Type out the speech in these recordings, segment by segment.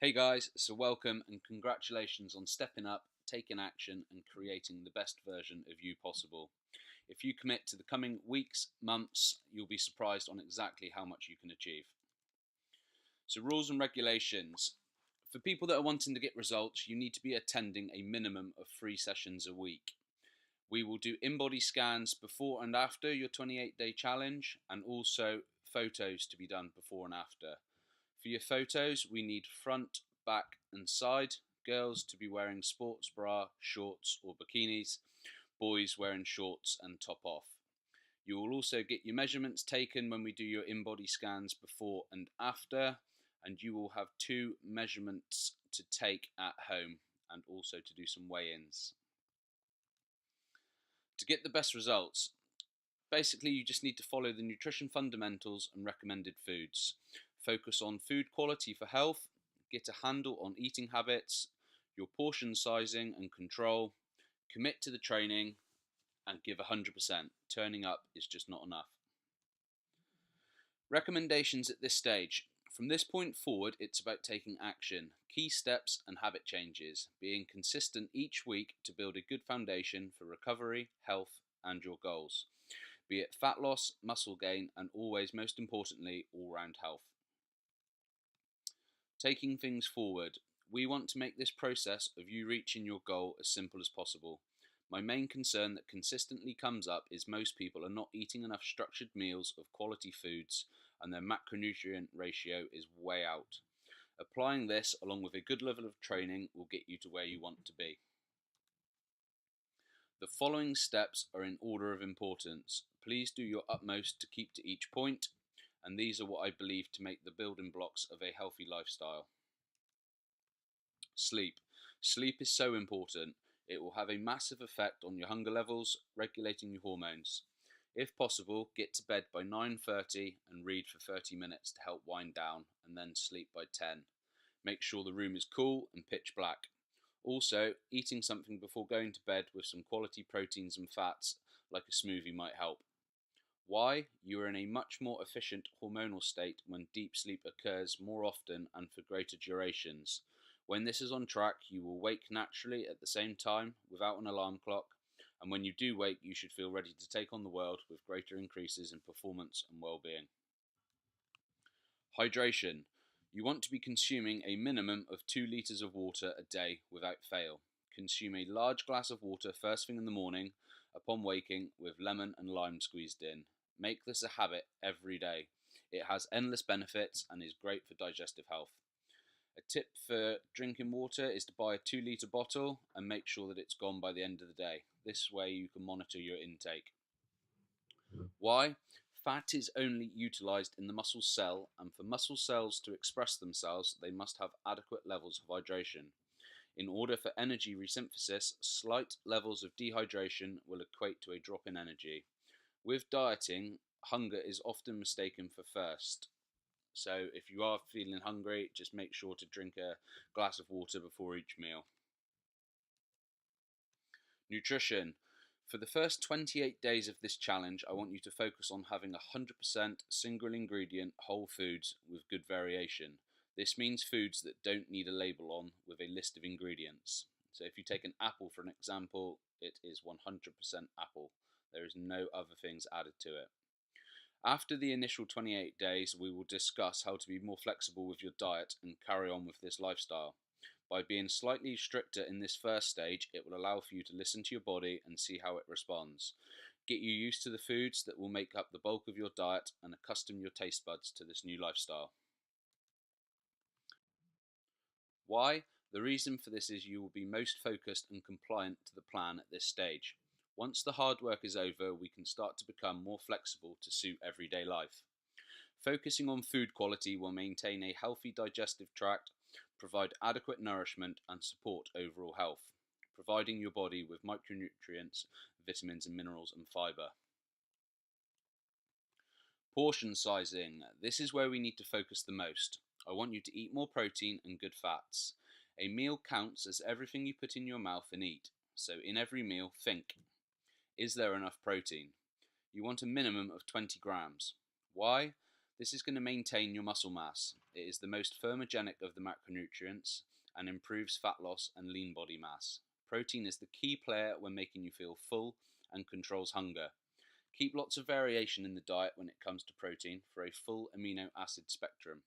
Hey guys, so welcome and congratulations on stepping up, taking action, and creating the best version of you possible. If you commit to the coming weeks, months, you'll be surprised on exactly how much you can achieve. So, rules and regulations. For people that are wanting to get results, you need to be attending a minimum of 3 sessions a week. We will do in body scans before and after your 28-day challenge, and also photos to be done before and after. For your photos, we need front, back, and side. Girls to be wearing sports bra, shorts, or bikinis. Boys wearing shorts and top off. You will also get your measurements taken when we do your in body scans before and after, and you will have two measurements to take at home and also to do some weigh ins. To get the best results, basically, you just need to follow the nutrition fundamentals and recommended foods. Focus on food quality for health, get a handle on eating habits, your portion sizing and control, commit to the training, and give 100%. Turning up is just not enough. Recommendations at this stage. From this point forward, it's about taking action, key steps and habit changes, being consistent each week to build a good foundation for recovery, health, and your goals, be it fat loss, muscle gain, and always, most importantly, all round health. Taking things forward, we want to make this process of you reaching your goal as simple as possible. My main concern that consistently comes up is most people are not eating enough structured meals of quality foods and their macronutrient ratio is way out. Applying this along with a good level of training will get you to where you want to be. The following steps are in order of importance. Please do your utmost to keep to each point, and these are what I believe to make the building blocks of a healthy lifestyle. Sleep. Sleep is so important. It will have a massive effect on your hunger levels, regulating your hormones. If possible, get to bed by 9:30 and read for 30 minutes to help wind down, and then sleep by 10. Make sure the room is cool and pitch black. Also, eating something before going to bed with some quality proteins and fats, like a smoothie, might help. Why? You are in a much more efficient hormonal state when deep sleep occurs more often and for greater durations. When this is on track, you will wake naturally at the same time without an alarm clock, and when you do wake, you should feel ready to take on the world with greater increases in performance and well-being. Hydration. You want to be consuming a minimum of 2 litres of water a day without fail. Consume a large glass of water first thing in the morning upon waking with lemon and lime squeezed in. Make this a habit every day. It has endless benefits and is great for digestive health. A tip for drinking water is to buy a 2 litre bottle and make sure that it's gone by the end of the day. This way you can monitor your intake. Why? Fat is only utilized in the muscle cell, and for muscle cells to express themselves, they must have adequate levels of hydration. In order for energy resynthesis, slight levels of dehydration will equate to a drop in energy. With dieting, hunger is often mistaken for thirst. So if you are feeling hungry, just make sure to drink a glass of water before each meal. Nutrition. For the first 28 days of this challenge, I want you to focus on having 100% single ingredient whole foods with good variation. This means foods that don't need a label on with a list of ingredients. So if you take an apple for an example, it is 100% apple. There is no other things added to it. After the initial 28 days, we will discuss how to be more flexible with your diet and carry on with this lifestyle. By being slightly stricter in this first stage, it will allow for you to listen to your body and see how it responds. Get you used to the foods that will make up the bulk of your diet and accustom your taste buds to this new lifestyle. Why? The reason for this is you will be most focused and compliant to the plan at this stage. Once the hard work is over, we can start to become more flexible to suit everyday life. Focusing on food quality will maintain a healthy digestive tract, provide adequate nourishment, and support overall health, providing your body with micronutrients, vitamins, and minerals and fibre. Portion sizing. This is where we need to focus the most. I want you to eat more protein and good fats. A meal counts as everything you put in your mouth and eat. So in every meal, think, is there enough protein? You want a minimum of 20 grams. Why? This is going to maintain your muscle mass. It is the most thermogenic of the macronutrients and improves fat loss and lean body mass. Protein is the key player when making you feel full and controls hunger. Keep lots of variation in the diet when it comes to protein for a full amino acid spectrum.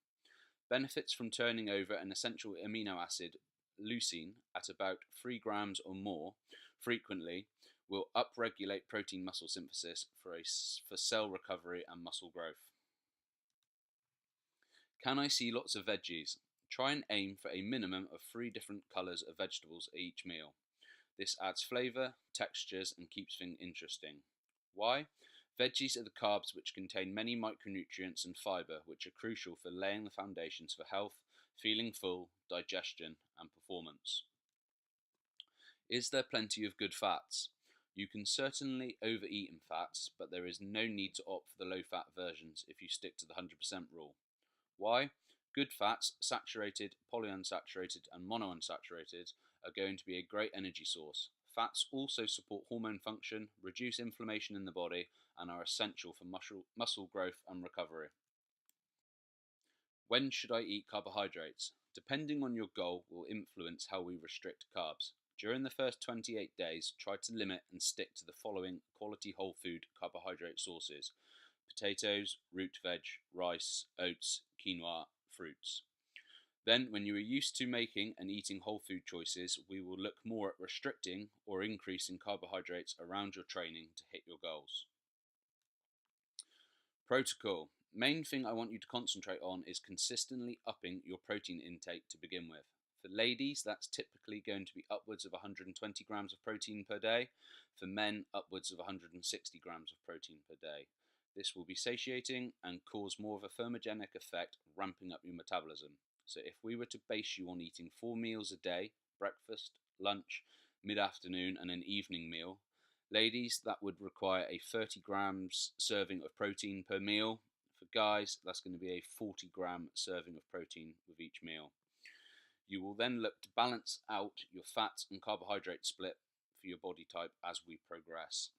Benefits from turning over an essential amino acid, leucine, at about 3 grams or more frequently will upregulate protein muscle synthesis for cell recovery and muscle growth. Can I see lots of veggies? Try and aim for a minimum of 3 different colours of vegetables at each meal. This adds flavour, textures, and keeps things interesting. Why? Veggies are the carbs which contain many micronutrients and fibre, which are crucial for laying the foundations for health, feeling full, digestion, and performance. Is there plenty of good fats? You can certainly overeat in fats, but there is no need to opt for the low-fat versions if you stick to the 100% rule. Why? Good fats, saturated, polyunsaturated, and monounsaturated, are going to be a great energy source. Fats also support hormone function, reduce inflammation in the body, and are essential for muscle growth and recovery. When should I eat carbohydrates? Depending on your goal will influence how we restrict carbs. During the first 28 days, try to limit and stick to the following quality whole food carbohydrate sources: potatoes, root veg, rice, oats, quinoa, fruits. Then, when you are used to making and eating whole food choices, we will look more at restricting or increasing carbohydrates around your training to hit your goals. Protocol. Main thing I want you to concentrate on is consistently upping your protein intake to begin with. For ladies, that's typically going to be upwards of 120 grams of protein per day. For men, upwards of 160 grams of protein per day. This will be satiating and cause more of a thermogenic effect, ramping up your metabolism. So if we were to base you on eating 4 meals a day, breakfast, lunch, mid-afternoon and an evening meal, ladies, that would require a 30 grams serving of protein per meal. For guys, that's going to be a 40 gram serving of protein with each meal. You will then look to balance out your fats and carbohydrate split for your body type as we progress.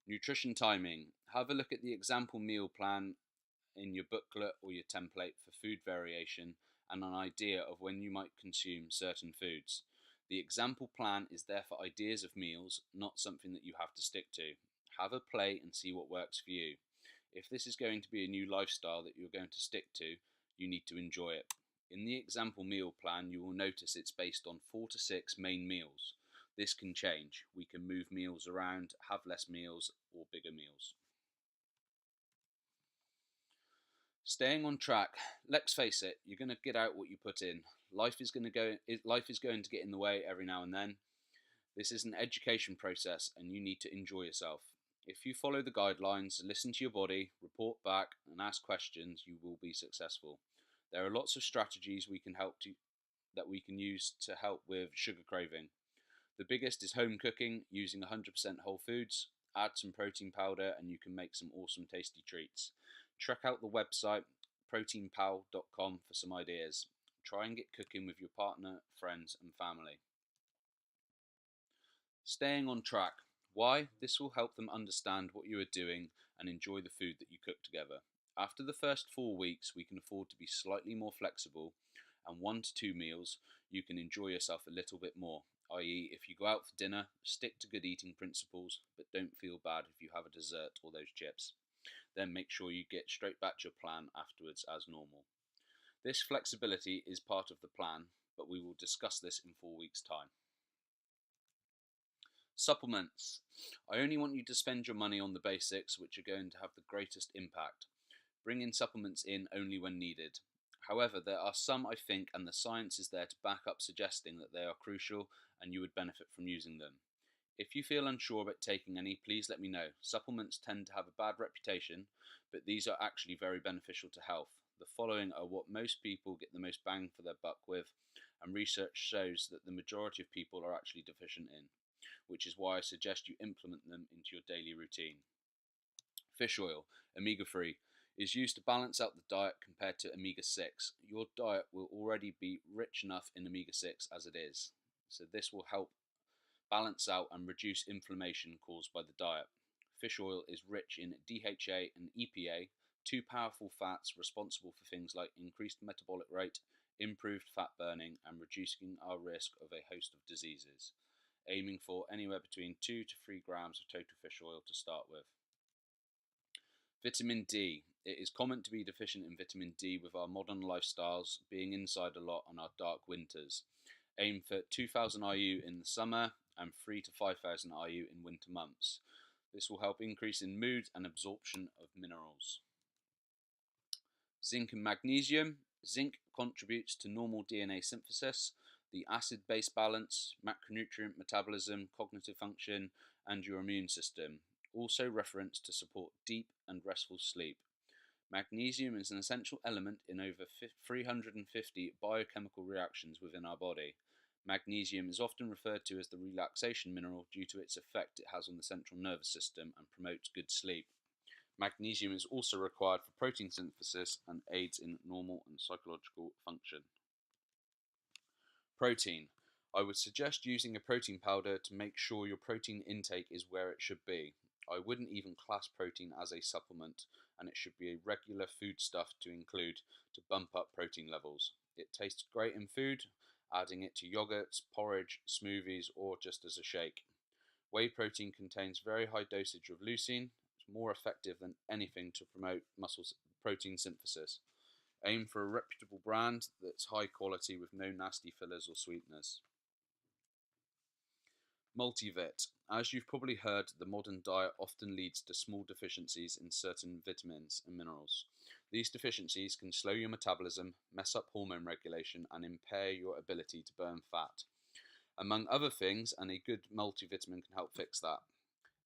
Nutrition timing. Have a look at the example meal plan in your booklet or your template for food variation and an idea of when you might consume certain foods. The example plan is there for ideas of meals, not something that you have to stick to. Have a play and see what works for you. If this is going to be a new lifestyle that you're going to stick to, you need to enjoy it. In the example meal plan, you will notice it's based on 4 to 6 main meals. This can change. We can move meals around, have less meals, or bigger meals. Staying on track. Let's face it, you're going to get out what you put in. Life is going to get in the way every now and then. This is an education process and you need to enjoy yourself. If you follow the guidelines, listen to your body, report back and ask questions, you will be successful. There are lots of strategies that we can use to help with sugar craving. The biggest is home cooking using 100% whole foods. Add some protein powder and you can make some awesome tasty treats. Check out the website proteinpal.com for some ideas. Try and get cooking with your partner, friends and family. Staying on track. Why? This will help them understand what you are doing and enjoy the food that you cook together. After the first 4 weeks, we can afford to be slightly more flexible, and 1 to 2 meals, you can enjoy yourself a little bit more. I.e., if you go out for dinner, stick to good eating principles, but don't feel bad if you have a dessert or those chips. Then make sure you get straight back to your plan afterwards as normal. This flexibility is part of the plan, but we will discuss this in 4 weeks' time. Supplements. I only want you to spend your money on the basics which are going to have the greatest impact. Bring in supplements in only when needed. However, there are some I think, and the science is there to back up suggesting that they are crucial and you would benefit from using them. If you feel unsure about taking any, please let me know. Supplements tend to have a bad reputation, but these are actually very beneficial to health. The following are what most people get the most bang for their buck with, and research shows that the majority of people are actually deficient in, which is why I suggest you implement them into your daily routine. Fish oil, omega-3, is used to balance out the diet compared to omega-6. Your diet will already be rich enough in omega-6 as it is, so this will help balance out and reduce inflammation caused by the diet. Fish oil is rich in DHA and EPA, two powerful fats responsible for things like increased metabolic rate, improved fat burning, and reducing our risk of a host of diseases, aiming for anywhere between 2 to 3 grams of total fish oil to start with. Vitamin D. It is common to be deficient in vitamin D with our modern lifestyles, being inside a lot on our dark winters. Aim for 2000 IU in the summer and 3 to 5000 IU in winter months. This will help increase in mood and absorption of minerals. Zinc and magnesium. Zinc contributes to normal DNA synthesis, the acid-base balance, macronutrient metabolism, cognitive function, and your immune system. Also referenced to support deep and restful sleep. Magnesium is an essential element in over 350 biochemical reactions within our body. Magnesium is often referred to as the relaxation mineral due to its effect it has on the central nervous system and promotes good sleep. Magnesium is also required for protein synthesis and aids in normal and psychological function. Protein. I would suggest using a protein powder to make sure your protein intake is where it should be. I wouldn't even class protein as a supplement, and it should be a regular foodstuff to include to bump up protein levels. It tastes great in food, adding it to yogurts, porridge, smoothies, or just as a shake. Whey protein contains very high dosage of leucine. It's more effective than anything to promote muscle protein synthesis. Aim for a reputable brand that's high quality with no nasty fillers or sweeteners. Multivit. As you've probably heard, the modern diet often leads to small deficiencies in certain vitamins and minerals. These deficiencies can slow your metabolism, mess up hormone regulation, and impair your ability to burn fat. Among other things, and a good multivitamin can help fix that.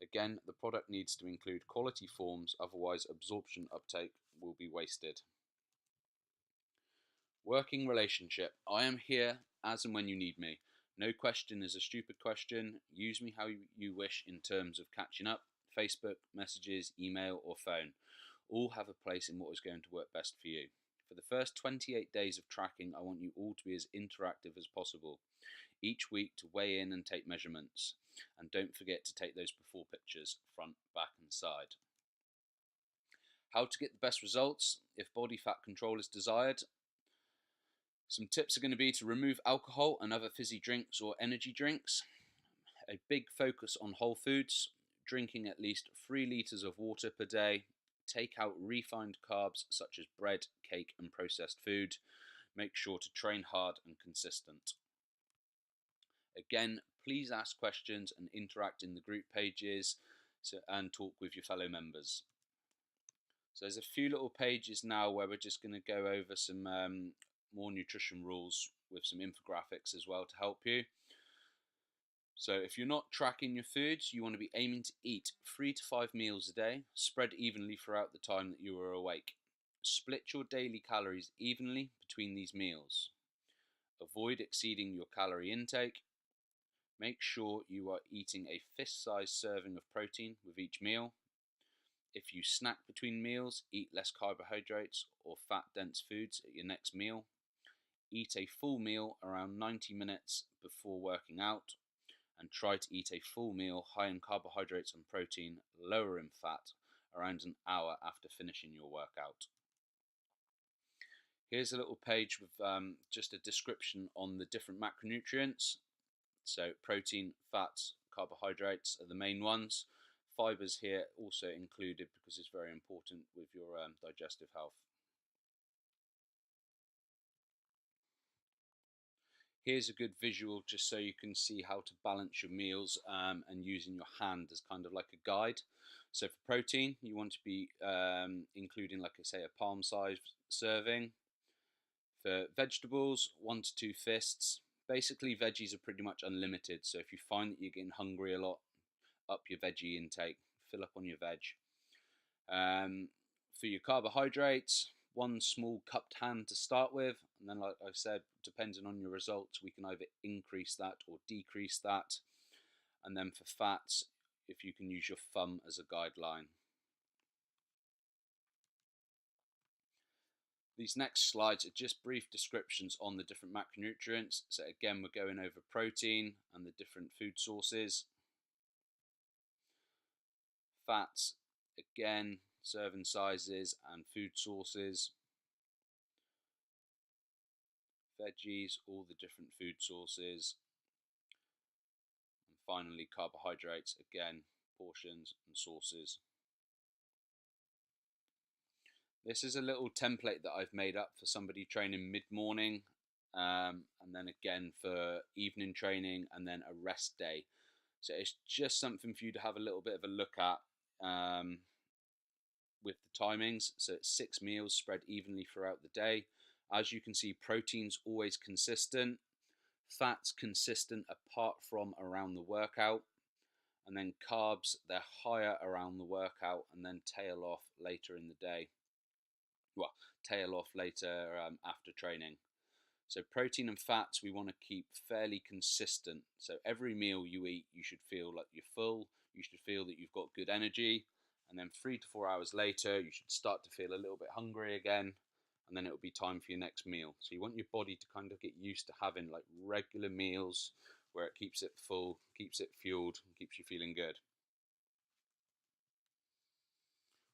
Again, the product needs to include quality forms, otherwise absorption uptake will be wasted. Working relationship. I am here as and when you need me. No question is a stupid question. Use me how you wish in terms of catching up. Facebook, messages, email, or phone. All have a place in what is going to work best for you. For the first 28 days of tracking, I want you all to be as interactive as possible. Each week to weigh in and take measurements. And don't forget to take those before pictures, front, back, and side. How to get the best results if body fat control is desired. Some tips are going to be to remove alcohol and other fizzy drinks or energy drinks. A big focus on whole foods, drinking at least 3 litres of water per day. Take out refined carbs such as bread, cake and processed food. Make sure to train hard and consistent. Again, please ask questions and interact in the group pages and talk with your fellow members. So there's a few little pages now where we're just going to go over some more nutrition rules with some infographics as well to help you. So if you're not tracking your foods, you want to be aiming to eat 3 to 5 meals a day, spread evenly throughout the time that you are awake. Split your daily calories evenly between these meals. Avoid exceeding your calorie intake. Make sure you are eating a fist-sized serving of protein with each meal. If you snack between meals, eat less carbohydrates or fat-dense foods at your next meal. Eat a full meal around 90 minutes before working out, and try to eat a full meal high in carbohydrates and protein, lower in fat, around an hour after finishing your workout. Here's a little page with just a description on the different macronutrients. So protein, fats, carbohydrates are the main ones. Fibers here also included because it's very important with your digestive health. Here's a good visual just so you can see how to balance your meals and using your hand as kind of like a guide. So for protein, you want to be including, like I say, a palm-sized serving. For vegetables, 1 to 2 fists. Basically, veggies are pretty much unlimited, so if you find that you're getting hungry a lot, up your veggie intake, fill up on your veg. For your carbohydrates, 1 small cupped hand to start with, and then like I said, depending on your results, we can either increase that or decrease that. And then for fats, if you can use your thumb as a guideline. These next slides are just brief descriptions on the different macronutrients. So again, we're going over protein and the different food sources. Fats, again, serving sizes and food sources. Veggies, all the different food sources. And finally, carbohydrates, again, portions and sources. This is a little template that I've made up for somebody training mid-morning, and then again for evening training, and then a rest day. So it's just something for you to have a little bit of a look at with the timings. So it's 6 meals spread evenly throughout the day. As you can see, protein's always consistent, fats consistent apart from around the workout, and then carbs, they're higher around the workout and then tail off later in the day. Well, tail off later after training. So protein and fats we want to keep fairly consistent. So every meal you eat, you should feel like you're full. You should feel that you've got good energy. And then 3 to 4 hours later, you should start to feel a little bit hungry again. And then it will be time for your next meal. So you want your body to kind of get used to having like regular meals where it keeps it full, keeps it fueled, and keeps you feeling good.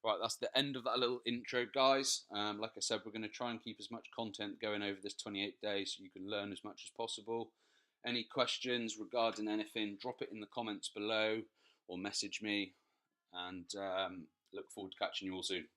Right, that's the end of that little intro, guys. Like I said, we're going to try and keep as much content going over this 28 days so you can learn as much as possible. Any questions regarding anything, drop it in the comments below or message me, and look forward to catching you all soon.